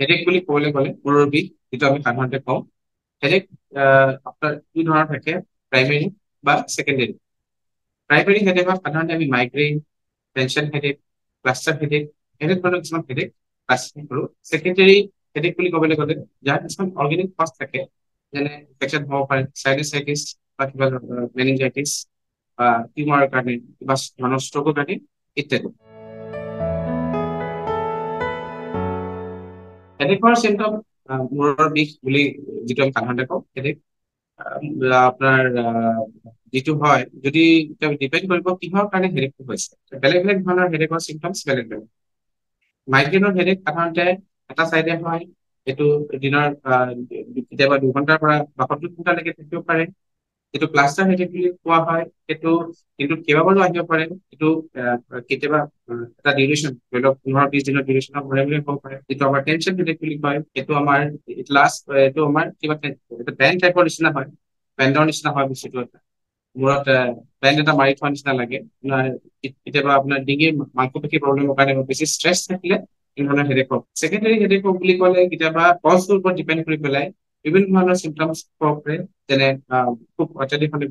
Headache বুলি ক'বলৈ গ'লে মূৰৰ বিষ যিটো আমি সাধাৰণতে কওঁ। হেডেক আপোনাৰ দুই ধৰণৰ থাকে, প্ৰাইমেৰী বা ছেকেণ্ডেৰী। প্ৰাইমেৰী হেডেকত সাধাৰণতে আমি migraine, tension headache, cluster headache এনেধৰণৰ কিছুমান হেডেক ক্লাছিফাই কৰোঁ। ছেকেণ্ডেৰী হেডেক বুলি ক'বলৈ গ'লে যাৰ কিছুমান অৰ্গেনিক কজ থাকে, যেনে ইনফেকশ্যন হ'ব পাৰে, চাইনাচাইটিছ বা কিবা মেনিনজাইটিছ বা টিউমাৰৰ কাৰণে, কিবা ধৰণৰ ষ্ট্ৰকৰ কাৰণে ইত্যাদি। হেডেকৰ চিমটম মূৰৰ বিষ বুলি যিটো আমি সাধাৰণতে কওঁ হেডেক। আপোনাৰ যিটো হয়, যদি ডিপেণ্ড কৰিব কিহৰ কাৰণে হেডেকটো হৈছে। বেলেগ বেলেগ ধৰণৰ হেডেকৰ চিমটমছ বেলেগ বেলেগ। মাইগ্ৰেইনৰ হেডেক সাধাৰণতে এটা চাইডে হয়, এইটো দিনৰ কেতিয়াবা 2 ঘণ্টাৰ পৰা 72 ঘণ্টালৈকে থাকিব পাৰে। যিটো ক্লাষ্টাৰ হেডেক বুলি কোৱা হয়, সেইটো কিন্তু কেইবাবাৰো আহিব পাৰে। এইটো কেতিয়াবা এটা ডিউৰেশ্যন, ধৰি লওক 15-20 দিনৰ ডিউৰেশ্যনৰ ঘূৰাই ঘূৰাই হ'ব পাৰে। যিটো আমাৰ টেনচন হেডেক বুলি কয়, সেইটো আমাৰ এইটো আমাৰ কিবা এটা বেণ্ড টাইপৰ নিচিনা হয়, বেণ্ডৰ নিচিনা হয় বস্তুটো। এটা মূৰত বেণ্ড এটা মাৰি থোৱা নিচিনা লাগে। কেতিয়াবা আপোনাৰ ডিঙিৰ মাংসপেশী প্ৰব্লেমৰ কাৰণে বেছি ষ্ট্ৰেছ থাকিলে এনেধৰণৰ হেডেক হওক। ছেকেণ্ডেৰী হেডেক হওক বুলি ক'লে কেতিয়াবা কজটোৰ ওপৰত ডিপেণ্ড কৰি পেলাই বিভিন্ন ধৰণৰ চিমটমছ হ'ব পাৰে, যেনে খুব অত্যাধিক হ'লে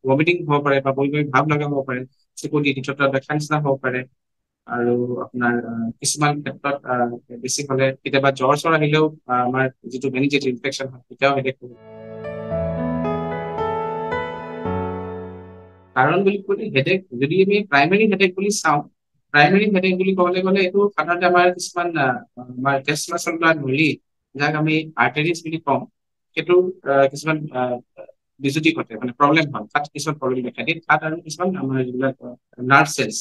ভমিটিং হ'ব পাৰে বা বমি বমি ভাৱ লগা হ'ব পাৰে, চকু দি দেখা নিচিনা হ'ব পাৰে। আৰু আপোনাৰ কিছুমান ক্ষেত্ৰত বেছি হ'লে কেতিয়াবা জ্বৰ চৰ আহিলেও আমাৰ যিটো মেনিনজাইটিছ ইনফেকশ্যন হয় তেতিয়াও হেডেক হ'ব। কাৰণ বুলি ক'লে হেডেক যদি আমি প্ৰাইমেৰী হেডেক বুলি চাওঁ, প্ৰাইমেৰী হেডেক বুলি ক'বলৈ গ'লে এইটো সাধাৰণতে আমাৰ কিছুমান আমাৰ তেজ চলাচল কৰা নলী, যাক আমি আৰ্টাৰিজ বুলি কওঁ, সেইটো কিছুমান বিজুতি ঘটে, মানে প্ৰব্লেম হয়, তাত কিছুমান প্ৰব্লেম দেখা দিয়ে। তাত আৰু কিছুমান আমাৰ যিবিলাক নাৰ্ভ চেলছ,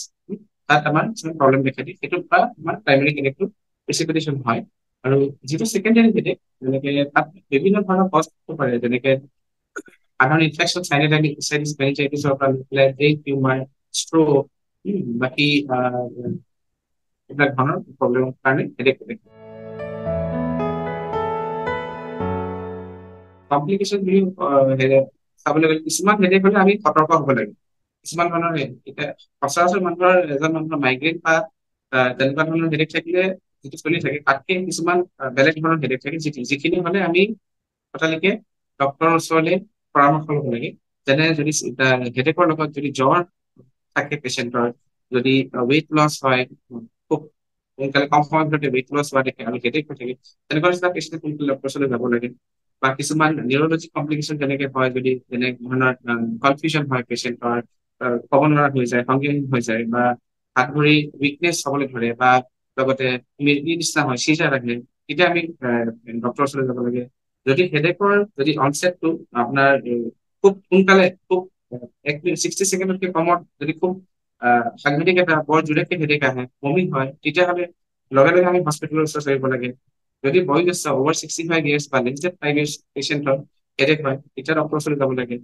তাত আমাৰ কিছুমান প্ৰব্লেম দেখা দিয়ে। সেইটোৰ পৰা আমাৰ প্ৰাইমেৰী হেডেকটো প্ৰেচিপিটেশ্যন হয়। আৰু যিটো ছেকেণ্ডেৰী হেডেক, যেনেকে তাত বিভিন্ন ধৰণৰ কজ হ'ব পাৰে, যেনেকে সাধাৰণ ইনফেকশ্যন, চাইনাচাইটিছ মেনিনজাইটিছৰ পৰা লৈ পেলাই ব্ৰেইন টিউমাৰ, ষ্ট্ৰোক, বাকী এইবিলাক ধৰণৰ প্ৰব্লেমৰ কাৰণে হেডেক থাকে। কমপ্লিকেশ্যন বুলি চাবলৈ গ'লে কিছুমান হেডেক হ'লে আমি সতৰ্ক হ'ব লাগে। কিছুমান ধৰণৰ এতিয়া সচৰাচৰ এজন মানুহৰ মাইগ্ৰেইন বা তেনেকুৱা ধৰণৰ হেডেক থাকিলে যিটো চলি থাকে, তাতকে কিছুমান বেলেগ ধৰণৰ হেডেক থাকে, যিখিনি হ'লে আমি সঁচালৈকে ডক্তৰৰ ওচৰলৈ পৰামৰ্শ ল'ব লাগে। যেনে যদি হেডেকৰ লগত যদি জ্বৰ থাকে পেচেণ্টৰ, যদি ৱেইট লছ হয়, খুব সোনকালে কম সময়ৰ ভিতৰতে ৱেইট লছ হোৱা দেখে আৰু হেডেক হৈ থাকে, তেনেকুৱা নিচিনা পেচেণ্ট সোনকালে ডক্তৰৰ ওচৰলৈ যাব লাগে। বা কিছুমান নিউৰলজিক কমপ্লিকেশ্যন যেনেকে হয়, যদি যেনে ধৰণৰ কনফিউজন হয় পেচেণ্টৰ, ক'ব নোৱাৰা হৈ যায়, সংজ্ঞাহীন হৈ যায়, বা হাত ভৰি উইকনেছ হ'বলৈ ধৰে, বা লগতে নিচিনা হয়, চিজাৰ আহে, তেতিয়া আমি ডক্তৰৰ ওচৰলৈ যাব লাগে। যদি হেডেকৰ যদি অনচেটটো আপোনাৰ খুব সোনকালে, খুব 1 মিনিট 60 ছেকেণ্ডতকৈ কমত যদি খুব সাংঘাতিক এটা বৰ জোৰেকে হেডেক আহে, বমি হয়, তেতিয়াহ'লে লগে লগে আমি হস্পিটেলৰ ওচৰত আহিব লাগে। যদি বয়োজ্যেষ্ঠ over 65 years বা less than 5 years পেচেণ্টৰ হেডেক হয়, তেতিয়া ডক্তৰৰ ওচৰলৈ যাব লাগে।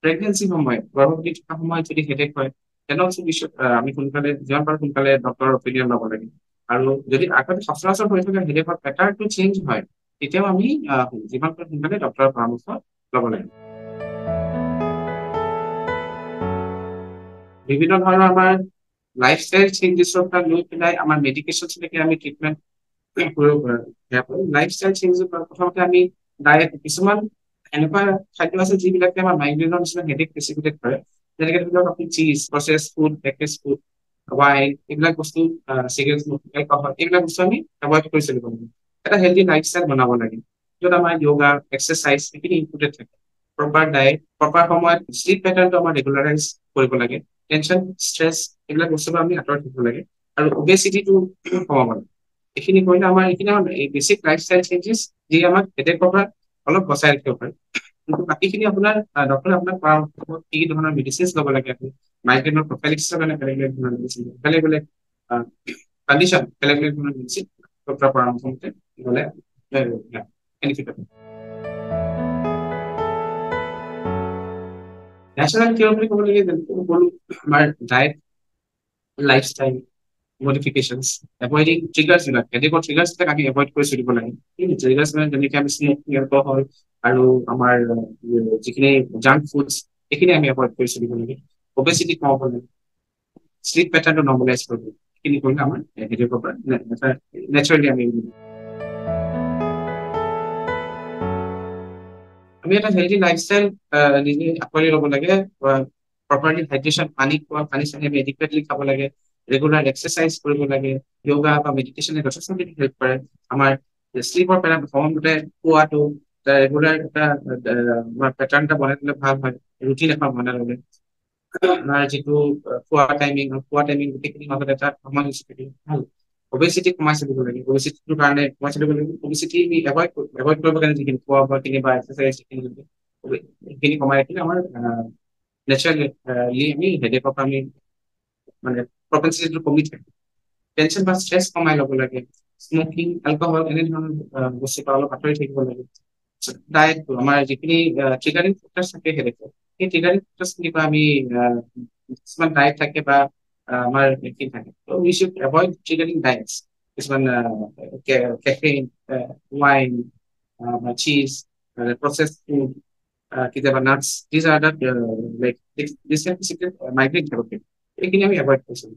প্ৰেগনেঞ্চি সময়ত, গৰ্ভৱতী থকা সময়ত যদি হেডেক হয়, তেনেহ'লে আমি সোনকালে, যিমান পাৰোঁ সোনকালে ডক্তৰৰ অপিনিয়ন ল'ব লাগে। আৰু যদি আগতে সচৰাচৰ হৈ থকা হেডেকৰ পেটাৰ্ণটো চেঞ্জ হয়, তেতিয়াও আমি যিমান পাৰোঁ সোনকালে ডক্তৰৰ পৰামৰ্শ ল'ব লাগে। বিভিন্ন ধৰণৰ আমাৰ লাইফষ্টাইল চেঞ্জেছৰ পৰা লৈ পেলাই আমাৰ মেডিকেশ্যনলৈকে আমি ট্ৰিটমেণ্ট কৰিব পাৰোঁ। লাইফষ্টাইল চেঞ্জৰ প্ৰথমতে আমি ডায়েট, কিছুমান এনেকুৱা খাদ্য আছে যিবিলাকে আমাৰ মাইগ্ৰেইনৰ নিচিনা হেডেক প্ৰেচিপিটেট কৰে, যেনেকে ধৰি লওক আপুনি cheese, process food, package food, wine, এইবিলাক বস্তু, চিগাৰেট, এলকহল, এইবিলাক বস্তু আমি এভইড কৰি চলিব লাগে। এটা হেল্থি লাইফষ্টাইল বনাব লাগে, য'ত আমাৰ য়োগা, এক্সাৰচাইজ এইখিনি ইনক্লুডেড থাকে। প্ৰপাৰ ডায়েট, প্ৰপাৰ সময়ত শ্লিপ পেটাৰ্ণটো আমাৰ ৰেগুলাৰাইজ কৰিব লাগে। টেনচন, ষ্ট্ৰেছ এইবিলাক বস্তুবোৰ আমি আঁতৰত থাকিব লাগে। আৰু অবেচিটিটো কমাব লাগে। এইখিনি কৰিলে আমাৰ এই বেছিক লাইফষ্টাইল চেঞ্জেছ, যি আমাক হেডেকৰ পৰা অলপ বচাই ৰাখিব পাৰে। কিন্তু বাকীখিনি আপোনাৰ ডক্তৰে আপোনাক পৰামৰ্শ দিব কি ধৰণৰ মেডিচিনছ ল'ব লাগে। আপুনি মাইগ্ৰেইনৰ প্ৰফাইলেক্সিছৰ কাৰণে বেলেগ বেলেগ ধৰণৰ মেডিচিন, বেলেগ বেলেগ কণ্ডিশ্যন, বেলেগ বেলেগ ধৰণৰ মেডিচিন ডক্তৰৰ পৰামৰ্শ মতে ল'লে বেনিফিট হ'ব। নেচাৰেল কিয়ৰ বুলি ক'ব লাগে, যেনেকৈ ক'লো, আমাৰ ডায়েট, লাইফষ্টাইল মডিফিকেশ্যনছ, এভইডিং ট্ৰিগাৰ্ছ বিলাক, হেডেকৰ ট্ৰিগাৰ্ছ বিলাক আমি এভইড কৰি চলিব লাগে। ট্ৰিগাৰ্ছ মানে যেনেকে আমি স্মকিং, এলকহল আৰু আমাৰ যিখিনি জাংক ফুডছ, এইখিনি আমি এভইড কৰি চলিব লাগে। অবেচিটি কমাব লাগে, শ্লিপ পেটাৰ্ণটো নৰ্মেলাইজ কৰিব লাগে। এইখিনি কৰিলে আমাৰ হেডেকৰ পৰা নেচাৰেলি আমি আমি এটা হেল্থি লাইফষ্টাইল নিজে আঁকোৱালি ল'ব লাগে। প্ৰপাৰলি হাইড্ৰেশ্যন, পানী চানি আমি এডিকুৱেটলি খাব লাগে। ৰেগুলাৰ এক্সাৰচাইজ কৰিব লাগে। য়োগা বা মেডিটেশ্যনে যথেষ্ট হেল্প কৰে। আমাৰ শ্লিপৰ সময়মতে খোৱাটো ৰেগুলাৰ এটা আমাৰ পেটাৰ্ণ এটা বনাই দিলে ভাল হয়। ৰুটিন এখন বনাই ল'লে আমাৰ যিটো খোৱা টাইমিং গোটেইখিনিৰ মাজত এটা সমানুষ্ঠিত থাকিলে ভাল। অবেচিটি কমাই চলিব লাগে। অবেচিটিটোৰ কাৰণে কমাই চলিব লাগে। অবেচিটি এভইড কৰিব কাৰণে যিখিনি খোৱা বোৱা খিনি বা এক্সাৰচাইজ সেইখিনি কমাই ৰাখিলে আমাৰ নেচাৰেলি আমি হেডেকৰ পৰা আমি মানে প্ৰপেনচিটিটো কমি থাকে। টেনচন বা ষ্ট্ৰেছ কমাই ল'ব লাগে। স্মকিং, এলকহল এনেধৰণৰ বস্তুৰ পৰা অলপ আঁতৰি থাকিব লাগে। ডায়েটটো আমাৰ যিখিনি ট্ৰিগাৰিং ফেক্টৰ্ছ থাকে হেডেকৰ, সেই ট্ৰিগাৰিং ফেক্টৰ্ছখিনিৰ পৰা আমি কিছুমান ডায়েট থাকে বা আমাৰ কি থাকে, we should avoid triggering diets. কিছুমান caffeine, wine, cheese, processed food, কেতিয়াবা nuts, these are the like this migraine থাকোঁ এইখিনি আমি এভইড কৰিছোঁ।